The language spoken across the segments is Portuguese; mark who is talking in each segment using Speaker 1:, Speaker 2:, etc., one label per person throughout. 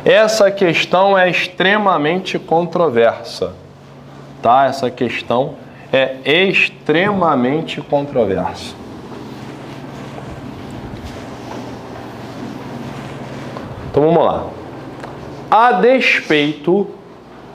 Speaker 1: Essa questão é extremamente controversa, tá? Essa questão é extremamente controversa. Então vamos lá. A despeito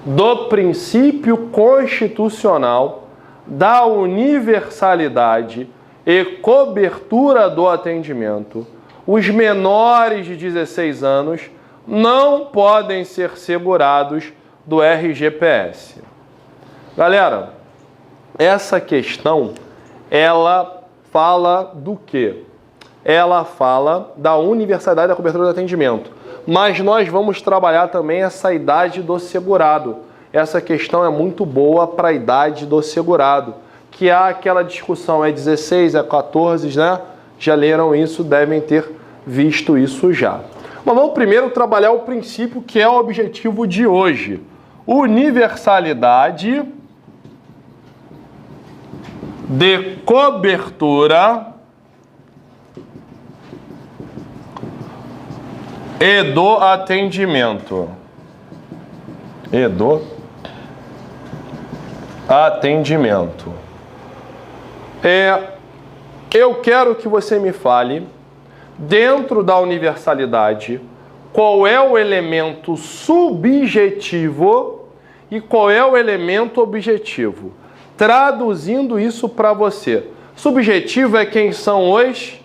Speaker 1: do princípio constitucional da universalidade e cobertura do atendimento, os menores de 16 anos não podem ser segurados do RGPS. Galera, essa questão, ela fala do quê? Ela fala da universalidade da cobertura do atendimento. Mas nós vamos trabalhar também essa idade do segurado. Essa questão é muito boa para a idade do segurado, que há aquela discussão, é 16, é 14, né? Já leram isso, devem ter visto isso já. Mas vamos primeiro trabalhar o princípio que é o objetivo de hoje. Universalidade de cobertura e do atendimento. E do atendimento. Eu quero que você me fale, dentro da universalidade, qual é o elemento subjetivo e qual é o elemento objetivo. Traduzindo isso para você. Subjetivo é quem são os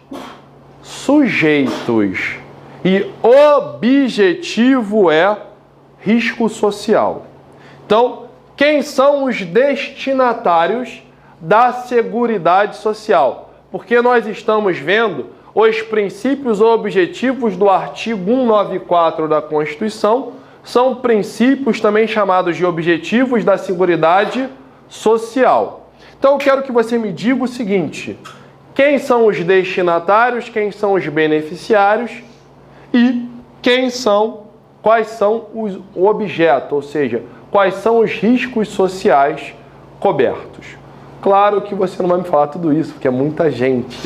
Speaker 1: sujeitos. E objetivo é risco social. Então, quem são os destinatários da Seguridade Social? Porque nós estamos vendo os princípios ou objetivos do artigo 194 da Constituição, são princípios também chamados de objetivos da Seguridade Social. Então, eu quero que você me diga o seguinte: quem são os destinatários, quem são os beneficiários e quais são os objetos, ou seja, quais são os riscos sociais cobertos. Claro que você não vai me falar tudo isso, porque é muita gente.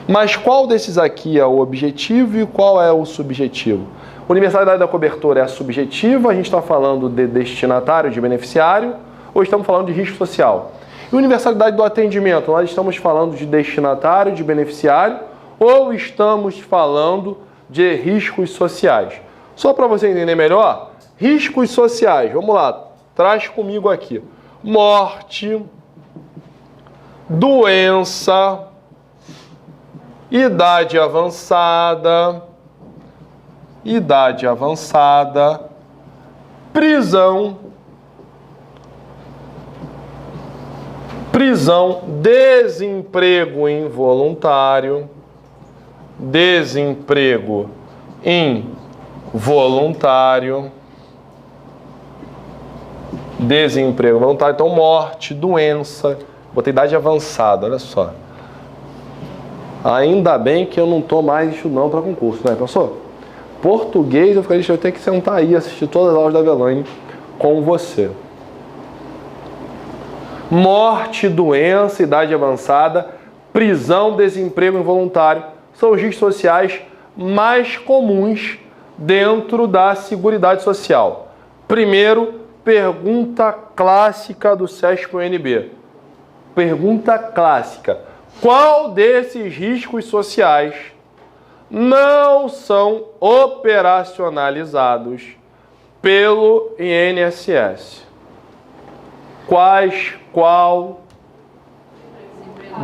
Speaker 1: Mas qual desses aqui é o objetivo e qual é o subjetivo? Universalidade da cobertura é a subjetiva, a gente está falando de destinatário, de beneficiário, ou estamos falando de risco social? E universalidade do atendimento, nós estamos falando de destinatário, de beneficiário, ou estamos falando de riscos sociais? Só para você entender melhor, riscos sociais, vamos lá, traz comigo aqui. Morte, doença, idade avançada, prisão, desemprego involuntário, então morte, doença, botei idade avançada, olha só. Ainda bem que eu não estou mais estudando para concurso, né, professor? Português, eu tenho que sentar aí e assistir todas as aulas da Velane com você. Morte, doença, idade avançada, prisão, desemprego involuntário são os riscos sociais mais comuns dentro da Seguridade Social. Primeiro, pergunta clássica do SESP-UNB. Pergunta clássica. Qual desses riscos sociais não são operacionalizados pelo INSS? Qual?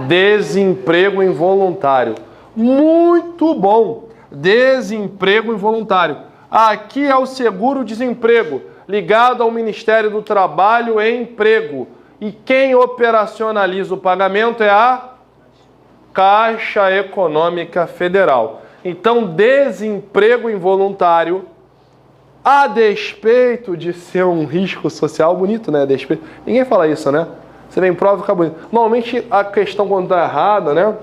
Speaker 1: Desemprego involuntário. Muito bom! Desemprego involuntário. Aqui é o seguro-desemprego, ligado ao Ministério do Trabalho e Emprego. E quem operacionaliza o pagamento é a Caixa Econômica Federal. Então, desemprego involuntário, a despeito de ser um risco social, bonito, né? Despeito. Ninguém fala isso, né? Você vem em prova e fica bonito. Normalmente, a questão quando está errada, né?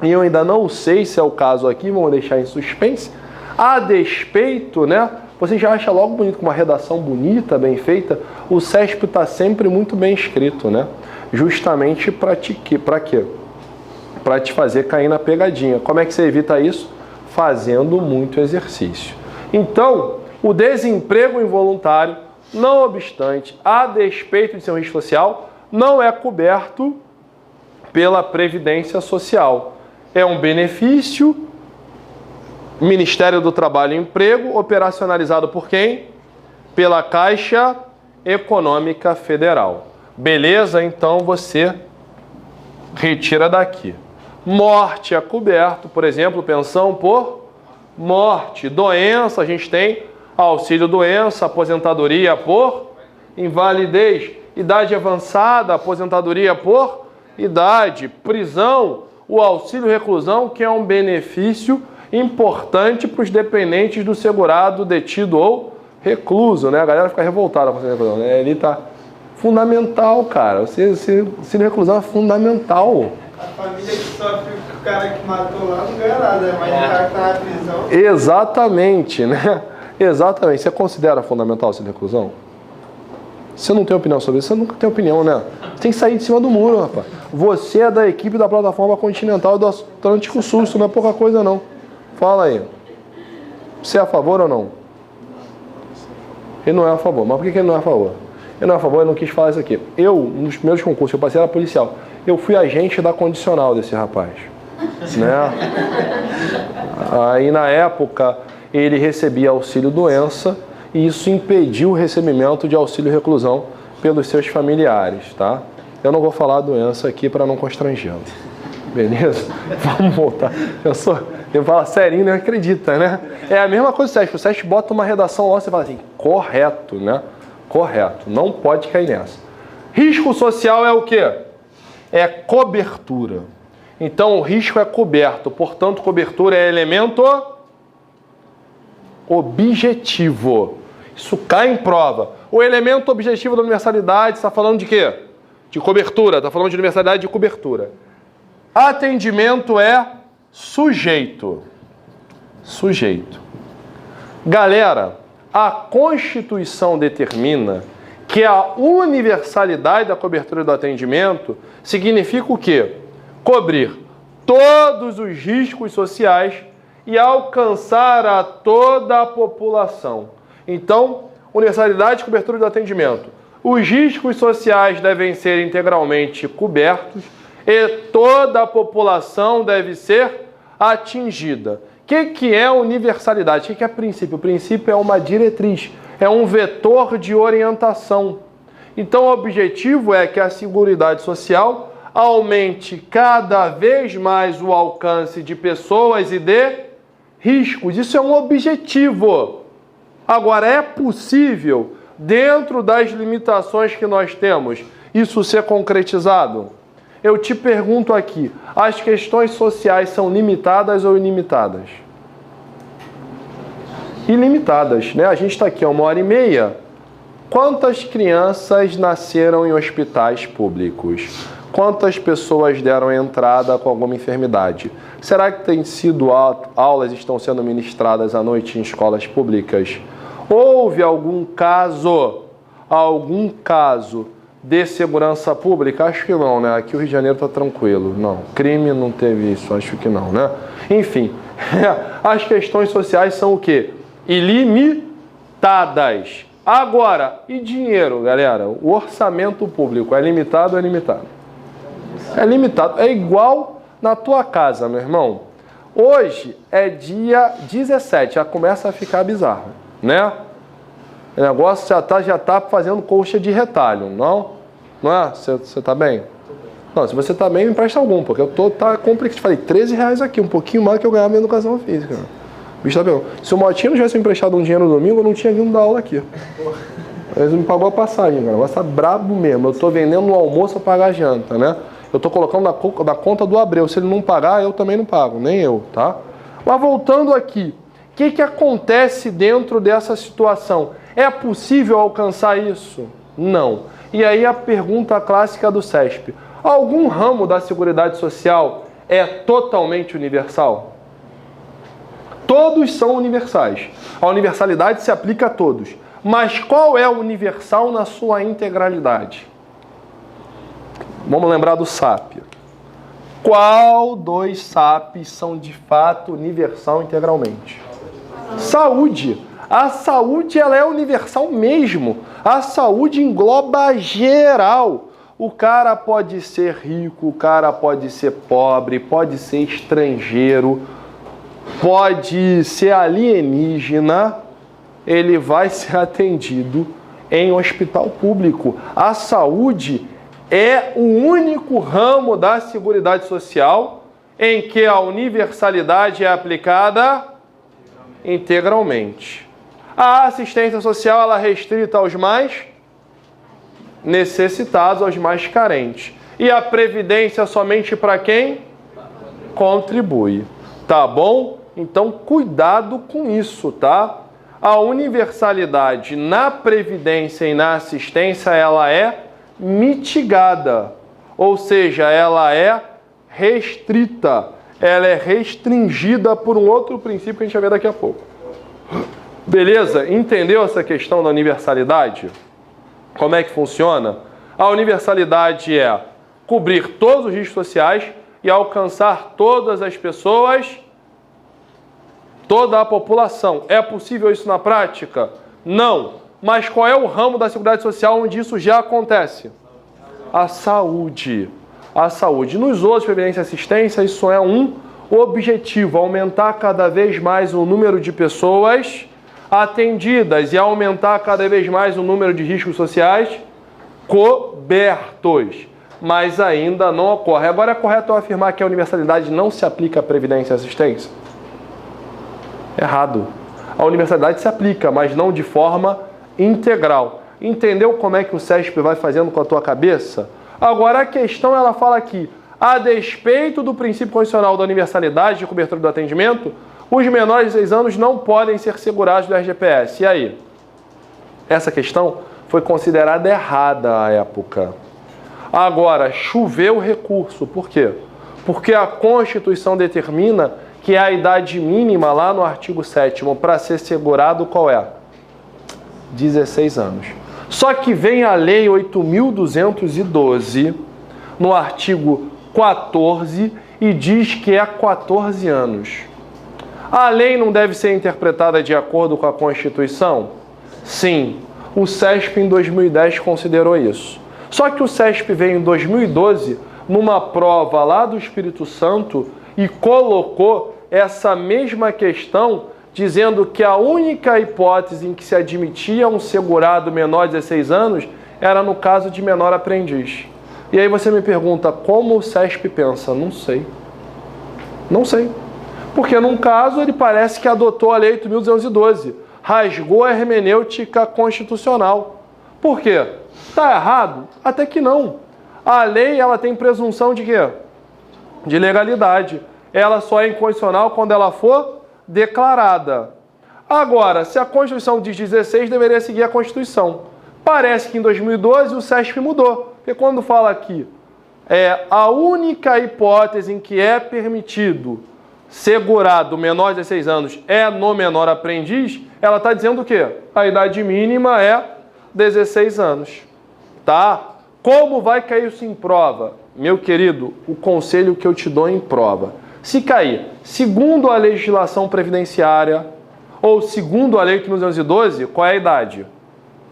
Speaker 1: E eu ainda não sei se é o caso aqui, vamos deixar em suspense. A despeito, né? Você já acha logo bonito, com uma redação bonita, bem feita. O SESP está sempre muito bem escrito, né? Justamente para quê? para te fazer cair na pegadinha. Como é que você evita isso? Fazendo muito exercício. Então, o desemprego involuntário, não obstante, a despeito de ser um risco social, não é coberto pela Previdência Social. É um benefício, Ministério do Trabalho e Emprego, operacionalizado por quem? Pela Caixa Econômica Federal. Beleza? Então você retira daqui. Morte é coberto, por exemplo, pensão por morte. Doença, a gente tem auxílio-doença, aposentadoria por invalidez. Idade avançada, aposentadoria por idade. Prisão, o auxílio-reclusão, que é um benefício importante para os dependentes do segurado, detido ou recluso, né? A galera fica revoltada com o auxílio-reclusão, né? Ele tá fundamental, cara. O auxílio-reclusão é fundamental.
Speaker 2: A família que sofre o cara que matou lá não ganha nada, mas o cara que tá na prisão...
Speaker 1: Exatamente, né? Exatamente. Você considera fundamental o auxílio-reclusão? Você não tem opinião sobre isso? Você nunca tem opinião, né? Você tem que sair de cima do muro, rapaz. Você é da equipe da Plataforma Continental do Atlântico Sul. Isso não é pouca coisa, não. Fala aí. Você é a favor ou não? Ele não é a favor. Mas por que ele não é a favor? Ele não é a favor, ele não quis falar isso aqui. Eu, nos primeiros concursos, eu passei, era policial. Eu fui agente da condicional desse rapaz. Né? Aí, na época, ele recebia auxílio-doença e isso impediu o recebimento de auxílio-reclusão pelos seus familiares, tá? Eu não vou falar a doença aqui para não constrangê-lo. Beleza? Vamos voltar. Eu falo serinho, não acredita, né? É a mesma coisa do SESP. O SESP bota uma redação lá e você fala assim, correto, né? Correto. Não pode cair nessa. Risco social é o quê? É cobertura. Então, o risco é coberto. Portanto, cobertura é elemento objetivo. Isso cai em prova. O elemento objetivo da universalidade está falando de quê? De cobertura. Está falando de universalidade de cobertura. Atendimento é sujeito. Sujeito. Galera, a Constituição determina que a universalidade da cobertura do atendimento significa o quê? Cobrir todos os riscos sociais e alcançar a toda a população. Então, universalidade de cobertura do atendimento. Os riscos sociais devem ser integralmente cobertos e toda a população deve ser atingida. O que é universalidade? O que é princípio? O princípio é uma diretriz, é um vetor de orientação. Então, o objetivo é que a Seguridade Social aumente cada vez mais o alcance de pessoas e de riscos. Isso é um objetivo. Agora, é possível, dentro das limitações que nós temos, isso ser concretizado? Eu te pergunto aqui, as questões sociais são limitadas ou ilimitadas? Ilimitadas, né? A gente está aqui há 1h30. Quantas crianças nasceram em hospitais públicos? Quantas pessoas deram entrada com alguma enfermidade? Será que tem sido aulas estão sendo ministradas à noite em escolas públicas? Houve algum caso de segurança pública? Acho que não, né? Aqui o Rio de Janeiro está tranquilo. Não, crime não teve isso, acho que não, né? Enfim, as questões sociais são o quê? Ilimitadas. Agora, e dinheiro, galera? O orçamento público é limitado ou é limitado? É limitado. É igual na tua casa, meu irmão. Hoje é dia 17, já começa a ficar bizarro, né? O negócio já tá fazendo colcha de retalho, não? Não é? Você tá bem? Não, se você tá bem, me empresta algum, porque eu tá complicado. Falei, R$13 aqui, um pouquinho mais que eu ganhava na educação física. O bicho tá bem. Se o Motinho não tivesse me emprestado um dinheiro no domingo, eu não tinha vindo dar aula aqui. Ele me pagou a passagem, cara. O negócio tá brabo mesmo. Eu tô vendendo no almoço a pagar a janta, né? Eu tô colocando na conta do Abreu. Se ele não pagar, eu também não pago, nem eu, tá? Mas voltando aqui, o que acontece dentro dessa situação? É possível alcançar isso? Não. E aí a pergunta clássica do SESP. Algum ramo da Seguridade Social é totalmente universal? Todos são universais. A universalidade se aplica a todos. Mas qual é o universal na sua integralidade? Vamos lembrar do SAP. Qual dos SAPs são de fato universal integralmente? Saúde. A saúde ela é universal mesmo. A saúde engloba geral. O cara pode ser rico, o cara pode ser pobre, pode ser estrangeiro, pode ser alienígena, ele vai ser atendido em hospital público. A saúde é o único ramo da Seguridade Social em que a universalidade é aplicada integralmente. A assistência social ela é restrita aos mais necessitados, aos mais carentes. E a previdência somente para quem contribui. Tá bom? Então, cuidado com isso, tá? A universalidade na previdência e na assistência, ela é mitigada. Ou seja, ela é restrita. Ela é restringida por um outro princípio que a gente vai ver daqui a pouco. Beleza? Entendeu essa questão da universalidade? Como é que funciona? A universalidade é cobrir todos os riscos sociais e alcançar todas as pessoas, toda a população. É possível isso na prática? Não. Mas qual é o ramo da Seguridade Social onde isso já acontece? A saúde. A saúde. Nos outros, previdência e assistência, isso é um objetivo, aumentar cada vez mais o número de pessoas atendidas e aumentar cada vez mais o número de riscos sociais cobertos. Mas ainda não ocorre. Agora, é correto eu afirmar que a universalidade não se aplica à previdência e assistência? Errado. A universalidade se aplica, mas não de forma integral. Entendeu como é que o CESP vai fazendo com a tua cabeça? Agora, a questão, ela fala aqui, a despeito do princípio constitucional da universalidade de cobertura do atendimento, os menores de 6 anos não podem ser segurados do RGPS. E aí? Essa questão foi considerada errada à época. Agora, choveu o recurso. Por quê? Porque a Constituição determina que a idade mínima lá no artigo 7º para ser segurado qual é? 16 anos. Só que vem a Lei 8.212 no artigo 14 e diz que é 14 anos. A lei não deve ser interpretada de acordo com a Constituição? Sim. O CESP em 2010 considerou isso. Só que o CESP veio em 2012 numa prova lá do Espírito Santo e colocou essa mesma questão dizendo que a única hipótese em que se admitia um segurado menor de 16 anos era no caso de menor aprendiz. E aí você me pergunta, como o CESP pensa? Não sei. Não sei. Porque num caso ele parece que adotou a Lei 8.212, rasgou a hermenêutica constitucional. Por quê? Está errado? Até que não. A lei ela tem presunção de quê? De legalidade. Ela só é inconstitucional quando ela for declarada. Agora, se a Constituição diz 16, deveria seguir a Constituição. Parece que em 2012 o CESP mudou. Porque quando fala aqui, a única hipótese em que é permitido segurado menor de 16 anos é no menor aprendiz, ela está dizendo o quê? A idade mínima é 16 anos. Tá? Como vai cair isso em prova? Meu querido, o conselho que eu te dou em prova. Se cair, segundo a legislação previdenciária ou segundo a Lei 8.212, qual é a idade?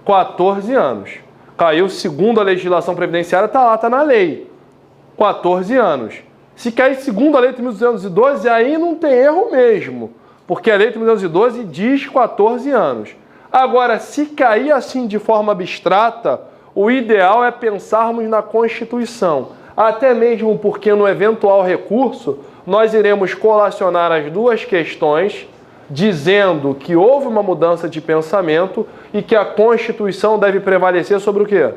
Speaker 1: 14 anos. Caiu segundo a legislação previdenciária, está lá, está na lei. 14 anos. Se cair segundo a Lei 8.212, aí não tem erro mesmo, porque a Lei 8.212 diz 14 anos. Agora, se cair assim de forma abstrata, o ideal é pensarmos na Constituição, até mesmo porque no eventual recurso, nós iremos colacionar as duas questões, dizendo que houve uma mudança de pensamento e que a Constituição deve prevalecer sobre o quê?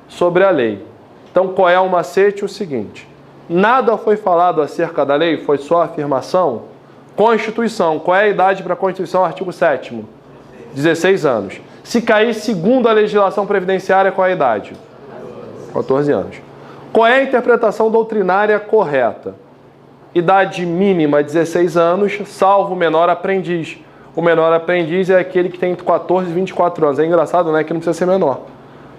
Speaker 1: Sobre a lei. Então, qual é o macete? O seguinte, nada foi falado acerca da lei, foi só afirmação. Constituição, qual é a idade para a Constituição? Artigo 7º, 16 anos. Se cair segundo a legislação previdenciária, qual é a idade? 14 anos. Qual é a interpretação doutrinária correta? Idade mínima 16 anos, salvo o menor aprendiz. O menor aprendiz é aquele que tem 14 e 24 anos. É engraçado, né? Que não precisa ser menor.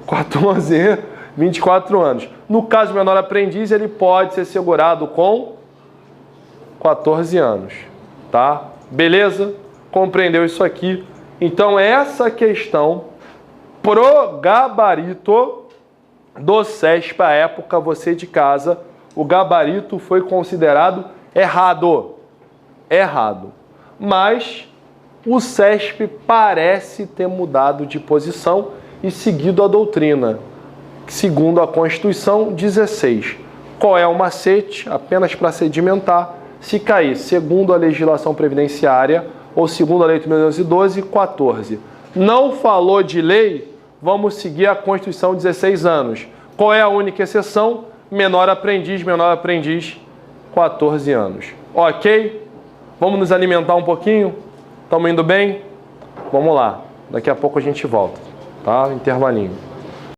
Speaker 1: 14 e 24 anos. No caso do menor aprendiz, ele pode ser segurado com 14 anos, tá? Beleza? Compreendeu isso aqui? Então, essa questão pro gabarito do CESP à época, você de casa, o gabarito foi considerado errado. Errado. Mas o CESP parece ter mudado de posição e seguido a doutrina, segundo a Constituição 16. Qual é o macete? Apenas para sedimentar. Se cair segundo a legislação previdenciária ou segundo a lei de 1912, 14. Não falou de lei, vamos seguir a Constituição 16 anos. Qual é a única exceção? Menor aprendiz, 14 anos. Ok? Vamos nos alimentar um pouquinho? Estamos indo bem? Vamos lá. Daqui a pouco a gente volta, tá? Intervalinho.